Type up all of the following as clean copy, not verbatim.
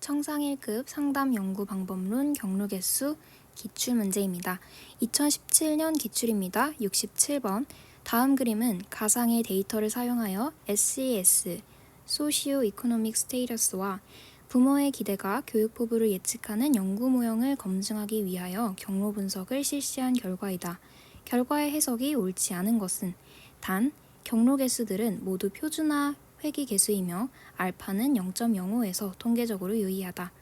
청상 1급 상담 연구 방법론 경로 개수 기출 문제입니다. 2017년 기출입니다. 67번. 다음 그림은 가상의 데이터를 사용하여 SES, Socio-Economic Status와 부모의 기대가 교육 포부를 예측하는 연구 모형을 검증하기 위하여 경로 분석을 실시한 결과이다. 결과의 해석이 옳지 않은 것은 단, 경로 개수들은 모두 표준화 회귀 개수이며 알파는 0.05에서 통계적으로 유의하다.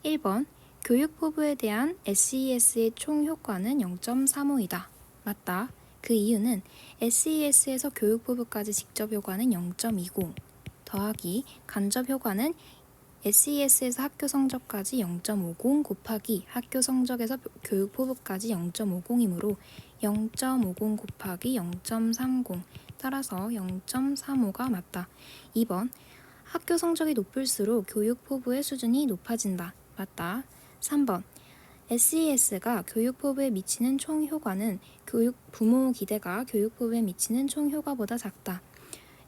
1번. 교육 포부에 대한 SES의 총 효과는 0.35이다. 맞다. 그 이유는 SES에서 교육 포부까지 직접 효과는 0.20 더하기 간접 효과는 SES에서 학교 성적까지 0.50 곱하기 학교 성적에서 교육 포부까지 0.50이므로 0.50 곱하기 0.30 따라서 0.35가 맞다. 2번. 학교 성적이 높을수록 교육 포부의 수준이 높아진다. 맞다. 3번. SES가 교육 포부에 미치는 총 효과는 부모 기대가 교육 포부에 미치는 총 효과보다 작다.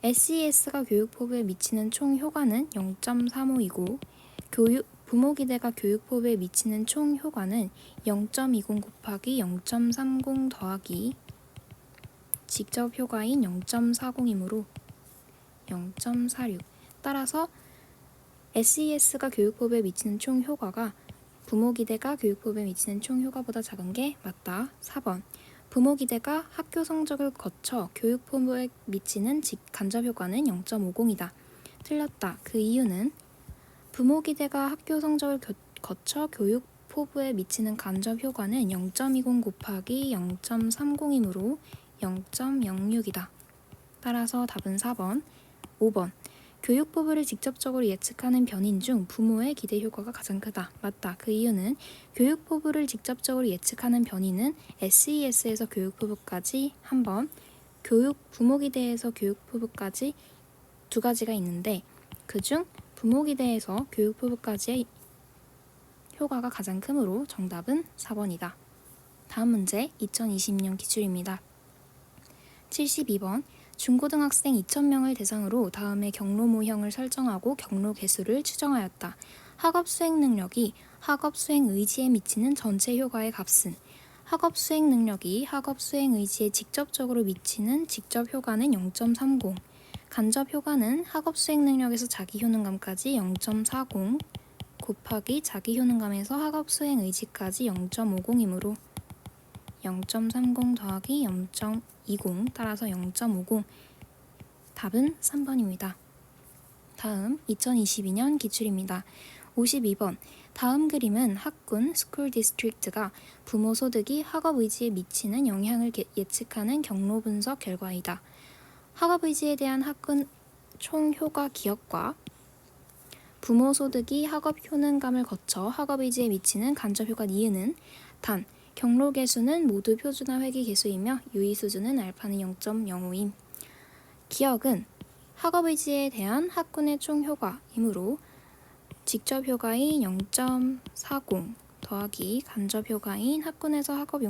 SES가 교육 포부에 미치는 총 효과는 0.35이고 부모 기대가 교육 포부에 미치는 총 효과는 0.20 곱하기 0.30 더하기 직접 효과인 0.40이므로 0.46. 따라서 SES가 교육 포부에 미치는 총 효과가 부모 기대가 교육 포부에 미치는 총 효과보다 작은 게 맞다. 4번. 부모 기대가 학교 성적을 거쳐 교육 포부에 미치는 간접 효과는 0.50이다. 틀렸다. 그 이유는 부모 기대가 학교 성적을 거쳐 교육 포부에 미치는 간접 효과는 0.20 곱하기 0.30이므로 0.06이다. 따라서 답은 4번. 5번. 교육 포부를 직접적으로 예측하는 변인 중 부모의 기대 효과가 가장 크다. 맞다. 그 이유는 교육 포부를 직접적으로 예측하는 변이는 SES에서 교육 포부까지 한 번, 부모 기대에서 교육 포부까지 두 가지가 있는데 그중 부모 기대에서 교육 포부까지의 효과가 가장 크므로 정답은 4번이다. 다음 문제 2020년 기출입니다. 72번. 중고등학생 2,000명을 대상으로 다음의 경로 모형을 설정하고 경로 개수를 추정하였다. 학업 수행 능력이 학업 수행 의지에 미치는 전체 효과의 값은 학업 수행 능력이 학업 수행 의지에 직접적으로 미치는 직접 효과는 0.30, 간접 효과는 학업 수행 능력에서 자기 효능감까지 0.40 곱하기 자기 효능감에서 학업 수행 의지까지 0.50이므로 0.30 더하기 0.20 따라서 0.50. 답은 3번입니다. 다음 2022년 기출입니다. 52번. 다음 그림은 학군 스쿨 디스트릭트가 부모 소득이 학업 의지에 미치는 영향을 예측하는 경로 분석 결과이다. 학업 의지에 대한 학군 총 효과 기억과 부모 소득이 학업 효능감을 거쳐 학업 의지에 미치는 간접 효과 니은은 단 경로 개수는 모두 표준화 회귀 개수이며 유의 수준은 알파는 0.05임. 기억은 학업 의지에 대한 학군의 총 효과이므로 직접 효과인 0.40 더하기 간접 효과인 학군에서 학업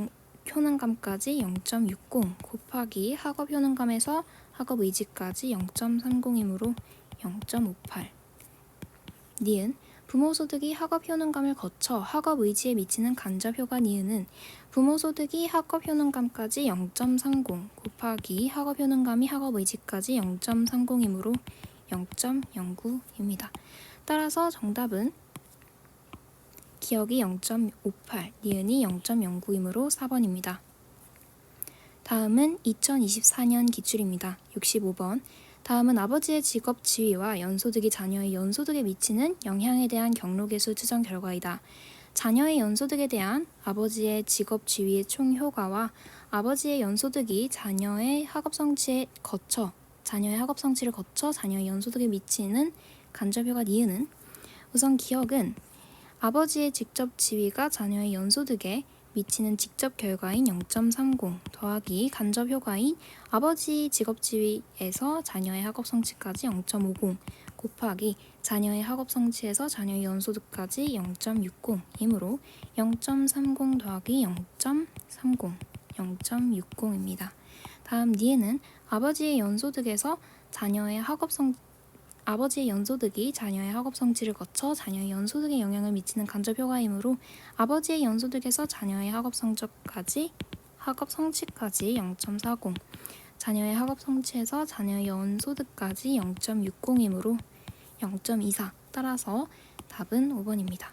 효능감까지 0.60 곱하기 학업 효능감에서 학업 의지까지 0.30이므로 0.58. 니은 부모 소득이 학업 효능감을 거쳐 학업 의지에 미치는 간접 효과 니은은 부모 소득이 학업 효능감까지 0.30 곱하기 학업 효능감이 학업 의지까지 0.30이므로 0.09입니다. 따라서 정답은 기억이 0.58, 니은이 0.09이므로 4번입니다. 다음은 2024년 기출입니다. 65번. 다음은 아버지의 직업 지위와 연소득이 자녀의 연소득에 미치는 영향에 대한 경로 개수 추정 결과이다. 자녀의 연소득에 대한 아버지의 직업 지위의 총 효과와 아버지의 연소득이 자녀의 학업 성취를 거쳐 자녀의 연소득에 미치는 간접 효과 니은은 우선 기억은 아버지의 직접 지위가 자녀의 연소득에 미치는 직접 결과인 0.30 더하기 간접 효과인 아버지 직업 지위에서 자녀의 학업 성취까지 0.50 곱하기 자녀의 학업 성취에서 자녀의 연소득까지 0.60이므로 0.30 더하기 0.30, 0.60입니다. 다음 니은은 아버지의 연소득에서 자녀의 아버지의 연소득이 자녀의 학업 성취를 거쳐 자녀의 연소득에 영향을 미치는 간접 효과이므로 아버지의 연소득에서 자녀의 학업 성취까지 0.40, 자녀의 학업 성취에서 자녀의 연소득까지 0.60이므로 0.24. 따라서 답은 5번입니다.